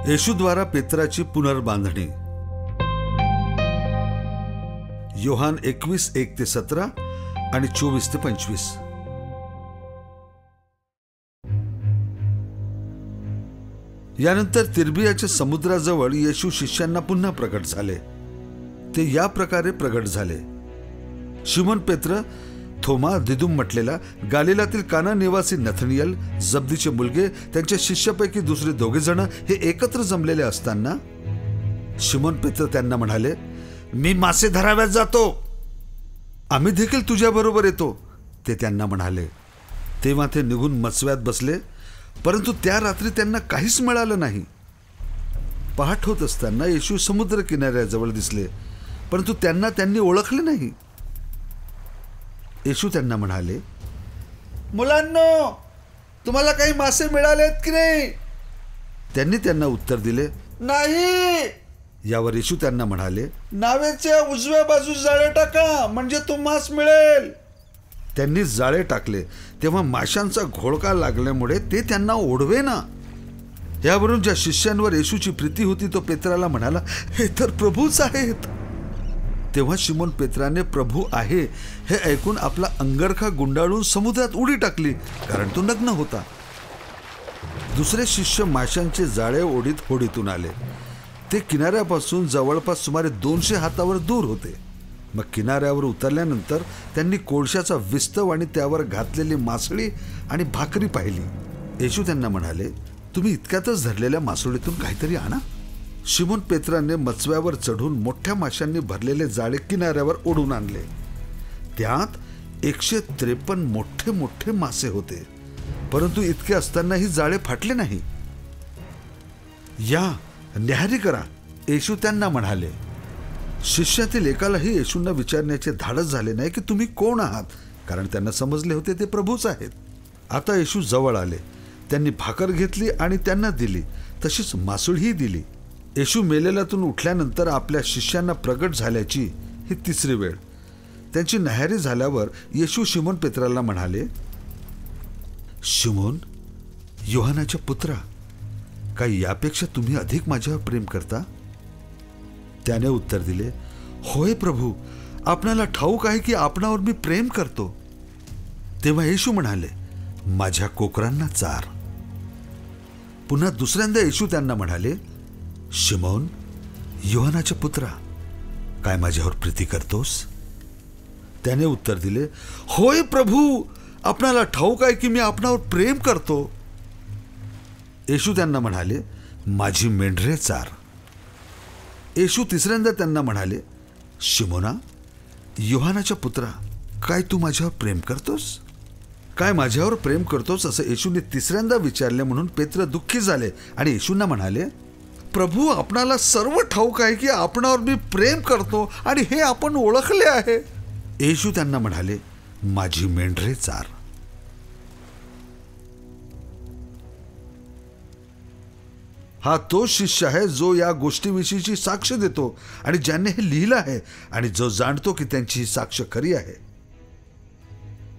येशूद्वारा पेत्राची पुनर्बांधणी। योहान 21:1-17 आणि 24-25। यानंतर तिर्बियाच्या समुद्राजवळ येशू शिष्यांना पुन्हा प्रकट झाले। ते या प्रकारे प्रकट झाले। शिमोन पेत्र, थोमा, दिदुम म्हटलेला, गालिलातील काना निवासी नथनियल, जब्दीचे मुलगे, त्यांच्या शिष्यापैकी दुसरे 2 जण हे एकत्र जमलेले असताना शिमोन पेत्र त्यांना म्हणाले, मी मासे धराव्यात जातो, आम्ही देखील तुझ्याबरोबर येतो। ते त्यांना म्हणाले। तेव्हा ते निघून मत्स्यात बसले, परंतु त्या रात्री त्यांना काहीच मिळालं नाही। पहाट होत असताना येशू समुद्र किनाऱ्याजवळ दिसले, परंतु त्यांनी ओळखले नाही। येशू त्यांना म्हणाले, मुलांनो, तुम्हाला काही मासे मिळालेत की नाही? त्यांनी त्यांना उत्तर दिले, नाही। यावर येशू त्यांना म्हणाले, नावेच्या उजव्या बाजूस जाळे टाका, म्हणजे तुम्हास मिळेल। त्यांनी जाळे टाकले, तेव्हा माशांचा घोळका लागल्यामुळे ते त्यांना ओढवेना। यावरून ज्या शिष्यांवर येशूची प्रीती होती तो पेत्राला म्हणाला, हे तर प्रभूच आहेत। तेव्हा शिमोन पेत्राने प्रभू आहे हे ऐकून आपला अंगरखा गुंडाळून समुद्रात उडी टाकली, कारण तो नग्न होता। दुसरे शिष्य माशांचे जाळे ओढीत होडीतून आले। ते किनाऱ्यापासून जवळपास सुमारे 200 हातावर दूर होते। मग किनाऱ्यावर उतरल्यानंतर त्यांनी कोळशाचा विस्तव आणि त्यावर घातलेली मासळी आणि भाकरी पाहिली। येशू त्यांना म्हणाले, तुम्ही इतक्यातच धरलेल्या मासोळीतून काहीतरी आणा। शिमोन पेत्राने मत्स्यावर चढून मोठ्या माशांनी भरलेले जाळे किनाऱ्यावर ओढून आणले। त्यात 153 मोठे मोठे मासे होते, परंतु इतके असतानाही जाळे फाटले नाही। या, न्याहारी करा, येशू त्यांना म्हणाले। शिष्यातील एकालाही येशूंना विचारण्याचे धाडस झाले नाही की तुम्ही कोण आहात, कारण त्यांना समजले होते ते प्रभूच आहेत। आता येशू जवळ आले, त्यांनी भाकर घेतली आणि त्यांना दिली, तशीच मासळीही दिली। येशू मेलेल्यातून उठल्यानंतर आपल्या शिष्यांना प्रगट झाल्याची ही 3री वेळ। त्यांची न्याहारी झाल्यावर येशू शिमोन पेत्राला म्हणाले, शिमोन, योहानाच्या पुत्रा, काय यापेक्षा तुम्ही अधिक माझ्यावर प्रेम करता? त्याने उत्तर दिले, होय प्रभू, आपणाला ठाऊक आहे की आपणावर मी प्रेम करतो। तेव्हा येशू म्हणाले, माझ्या कोकरांना चार। पुन्हा दुसऱ्यांदा येशू त्यांना म्हणाले, शिमोन, योहानाच्या पुत्रा, काय माझ्यावर प्रीती करतोस? त्याने उत्तर दिले, होय प्रभू, आपणाला ठाऊक आहे की मी आपणावर प्रेम करतो। येशू त्यांना म्हणाले, माझी मेंढरे चार। येशू तिसऱ्यांदा त्यांना म्हणाले, शिमोना, योहानाच्या पुत्रा, काय तू माझ्यावर प्रेम करतोस? काय माझ्यावर प्रेम करतोस असं येशूने तिसऱ्यांदा विचारले म्हणून पेत्र दुःखी झाले आणि येशूंना म्हणाले, प्रभू, आपणाला सर्व ठाऊक आहे की आपणावर मी प्रेम करतो आणि हे आपण ओळखले आहे। येशू त्यांना म्हणाले, माझी मेंढरे चार। हा तो शिष्य आहे जो या गोष्टीविषयीची साक्ष देतो आणि ज्याने हे लिहिलं आहे आणि जो जाणतो की त्यांची ही साक्ष खरी आहे।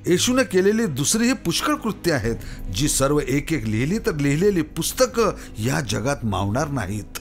येशूने केलेली दुसरी ही पुष्कळ कृत्य आहेत, जी सर्व एक एक लिहिली तर लिहिलेली पुस्तकं या जगात मावणार नाहीत।